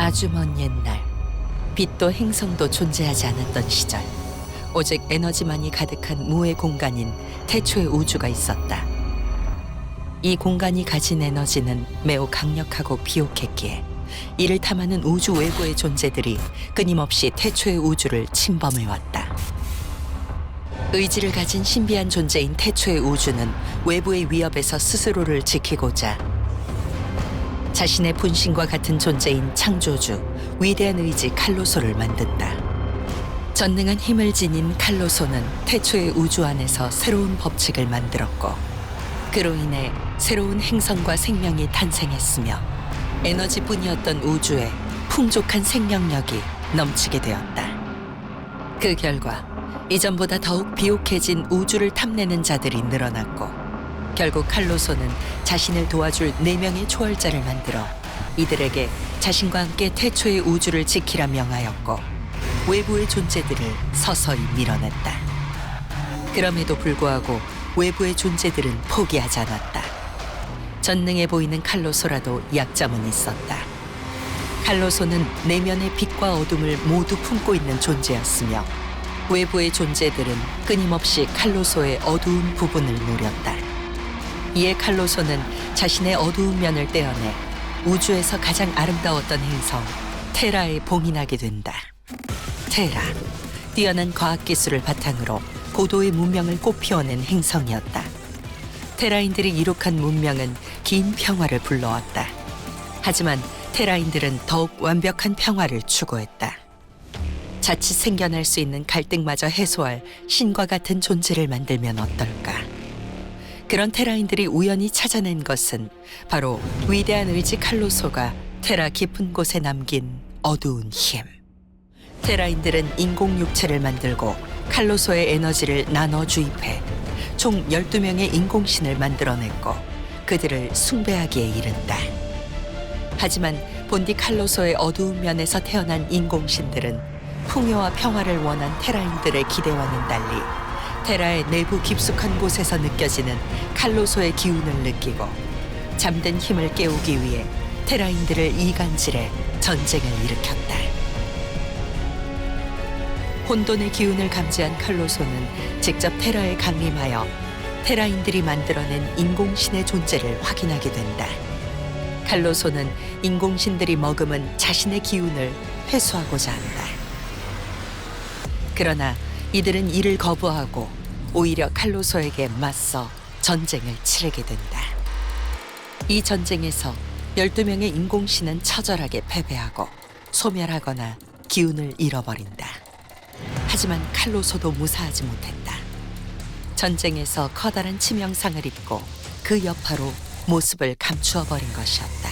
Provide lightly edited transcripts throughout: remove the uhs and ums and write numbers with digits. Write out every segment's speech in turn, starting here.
아주 먼 옛날, 빛도 행성도 존재하지 않았던 시절, 오직 에너지만이 가득한 무의 공간인 태초의 우주가 있었다. 이 공간이 가진 에너지는 매우 강력하고 비옥했기에 이를 탐하는 우주 외부의 존재들이 끊임없이 태초의 우주를 침범해왔다. 의지를 가진 신비한 존재인 태초의 우주는 외부의 위협에서 스스로를 지키고자 자신의 분신과 같은 존재인 창조주, 위대한 의지 칼로소를 만든다. 전능한 힘을 지닌 칼로소는 태초의 우주 안에서 새로운 법칙을 만들었고, 그로 인해 새로운 행성과 생명이 탄생했으며 에너지뿐이었던 우주에 풍족한 생명력이 넘치게 되었다. 그 결과 이전보다 더욱 비옥해진 우주를 탐내는 자들이 늘어났고, 결국 칼로소는 자신을 도와줄 4명의 초월자를 만들어 이들에게 자신과 함께 태초의 우주를 지키라 명하였고, 외부의 존재들을 서서히 밀어냈다. 그럼에도 불구하고 외부의 존재들은 포기하지 않았다. 전능해 보이는 칼로소라도 약점은 있었다. 칼로소는 내면의 빛과 어둠을 모두 품고 있는 존재였으며, 외부의 존재들은 끊임없이 칼로소의 어두운 부분을 노렸다. 이에 칼로소는 자신의 어두운 면을 떼어내 우주에서 가장 아름다웠던 행성 테라에 봉인하게 된다. 테라, 뛰어난 과학기술을 바탕으로 고도의 문명을 꽃피워낸 행성이었다. 테라인들이 이룩한 문명은 긴 평화를 불러왔다. 하지만 테라인들은 더욱 완벽한 평화를 추구했다. 자칫 생겨날 수 있는 갈등마저 해소할 신과 같은 존재를 만들면 어떨까? 그런 테라인들이 우연히 찾아낸 것은 바로 위대한 의지 칼로소가 테라 깊은 곳에 남긴 어두운 힘. 테라인들은 인공 육체를 만들고 칼로소의 에너지를 나눠 주입해 총 12명의 인공신을 만들어냈고 그들을 숭배하기에 이른다. 하지만 본디 칼로소의 어두운 면에서 태어난 인공신들은 풍요와 평화를 원한 테라인들의 기대와는 달리 테라의 내부 깊숙한 곳에서 느껴지는 칼로소의 기운을 느끼고 잠든 힘을 깨우기 위해 테라인들을 이간질해 전쟁을 일으켰다. 혼돈의 기운을 감지한 칼로소는 직접 테라에 강림하여 테라인들이 만들어낸 인공신의 존재를 확인하게 된다. 칼로소는 인공신들이 머금은 자신의 기운을 회수하고자 한다. 그러나 이들은 이를 거부하고 오히려 칼로소에게 맞서 전쟁을 치르게 된다. 이 전쟁에서 12명의 인공신은 처절하게 패배하고 소멸하거나 기운을 잃어버린다. 하지만 칼로소도 무사하지 못했다. 전쟁에서 커다란 치명상을 입고 그 여파로 모습을 감추어 버린 것이었다.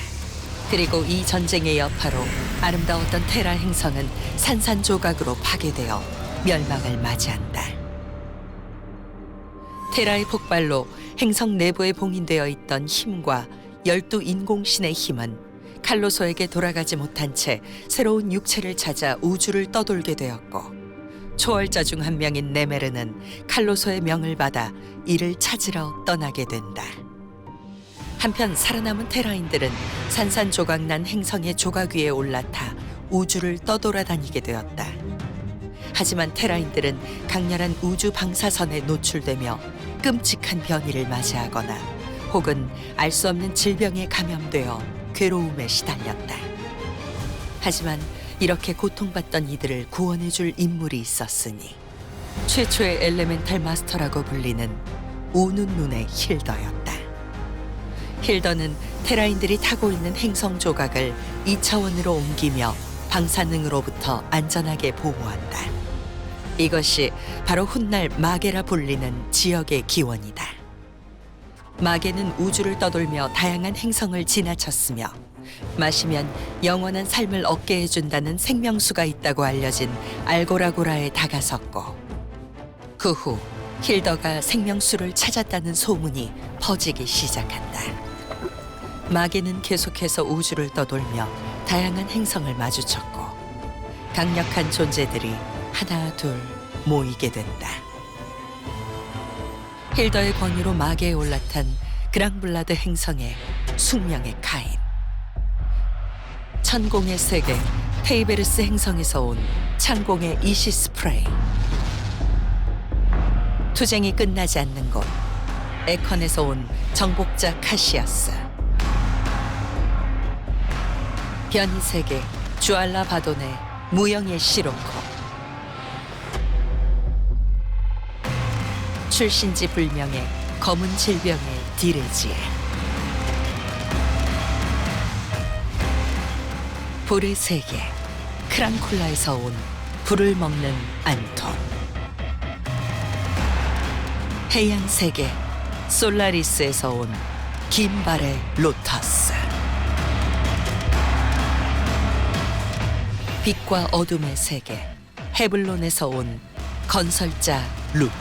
그리고 이 전쟁의 여파로 아름다웠던 테라 행성은 산산조각으로 파괴되어 멸망을 맞이한다. 테라의 폭발로 행성 내부에 봉인되어 있던 힘과 12 인공신의 힘은 칼로소에게 돌아가지 못한 채 새로운 육체를 찾아 우주를 떠돌게 되었고, 초월자 중 한 명인 네메르는 칼로소의 명을 받아 이를 찾으러 떠나게 된다. 한편 살아남은 테라인들은 산산조각난 행성의 조각 위에 올라타 우주를 떠돌아다니게 되었다. 하지만 테라인들은 강렬한 우주 방사선에 노출되며 끔찍한 변이를 맞이하거나 혹은 알 수 없는 질병에 감염되어 괴로움에 시달렸다. 하지만 이렇게 고통받던 이들을 구원해줄 인물이 있었으니 최초의 엘레멘탈 마스터라고 불리는 우는 눈의 힐더였다. 힐더는 테라인들이 타고 있는 행성 조각을 2차원으로 옮기며 방사능으로부터 안전하게 보호한다. 이것이 바로 훗날 마게라 불리는 지역의 기원이다. 마게는 우주를 떠돌며 다양한 행성을 지나쳤으며 마시면 영원한 삶을 얻게 해준다는 생명수가 있다고 알려진 알고라고라에 다가섰고, 그 후 힐더가 생명수를 찾았다는 소문이 퍼지기 시작한다. 마게는 계속해서 우주를 떠돌며 다양한 행성을 마주쳤고, 강력한 존재들이 하나 둘 모이게 된다. 힐더의 권유로 마계에 올라탄 그랑블라드 행성의 숙명의 카인. 천공의 세계 테이베르스 행성에서 온 창공의 이시 스프레이. 투쟁이 끝나지 않는 곳 에컨에서 온 정복자 카시아스. 변이 세계 주알라 바돈의 무영의 시로코. 출신지 불명의 검은 질병의 디레지에. 불의 세계 크랑콜라에서 온 불을 먹는 안톤. 해양 세계 솔라리스에서 온 긴발의 로터스. 빛과 어둠의 세계 헤블론에서 온 건설자 루크.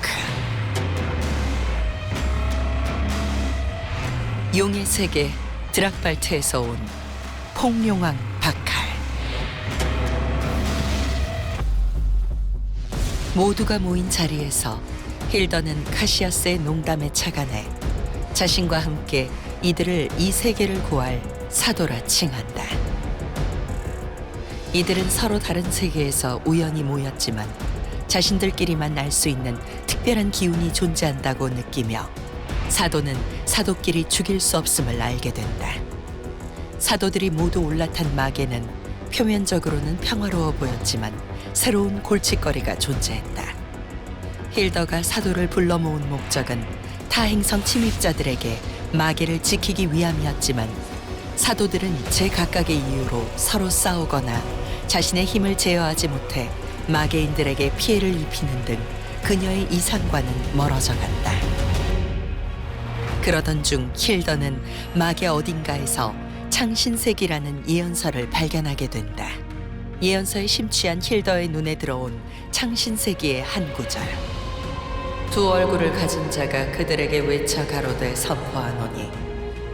용의 세계 드락발트에서 온 폭룡왕 바칼. 모두가 모인 자리에서 힐더는 카시아스의 농담에 착안해 자신과 함께 이들을 이 세계를 구할 사도라 칭한다. 이들은 서로 다른 세계에서 우연히 모였지만 자신들끼리만 알 수 있는 특별한 기운이 존재한다고 느끼며 사도는 사도끼리 죽일 수 없음을 알게 된다. 사도들이 모두 올라탄 막에는 표면적으로는 평화로워 보였지만 새로운 골칫거리가 존재했다. 힐더가 사도를 불러 모은 목적은 타행성 침입자들에게 마계를 지키기 위함이었지만 사도들은 제각각의 이유로 서로 싸우거나 자신의 힘을 제어하지 못해 마계인들에게 피해를 입히는 등 그녀의 이상과는 멀어져 간다. 그러던 중 힐더는 마계 어딘가에서 창신색이라는 예언서를 발견하게 된다. 예언서에 심취한 힐더의 눈에 들어온 창신세기의 한 구절. 두 얼굴을 가진 자가 그들에게 외쳐 가로되 선포하노니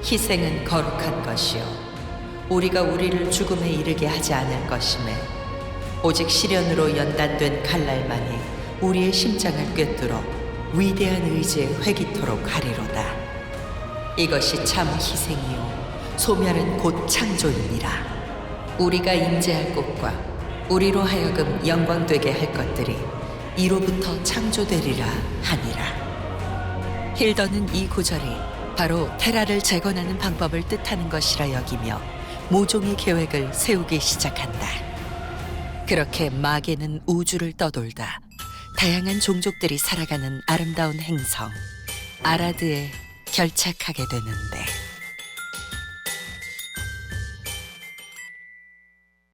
희생은 거룩한 것이요 우리가 우리를 죽음에 이르게 하지 않을 것이매 오직 시련으로 연단된 칼날만이 우리의 심장을 꿰뚫어 위대한 의지에 회기토록 하리로다. 이것이 참 희생이요 소멸은 곧 창조이니라. 우리가 임재할 곳과 우리로 하여금 영광되게 할 것들이 이로부터 창조되리라 하니라. 힐더는 이 구절이 바로 테라를 재건하는 방법을 뜻하는 것이라 여기며 모종의 계획을 세우기 시작한다. 그렇게 마계는 우주를 떠돌다 다양한 종족들이 살아가는 아름다운 행성 아라드에 결착하게 되는데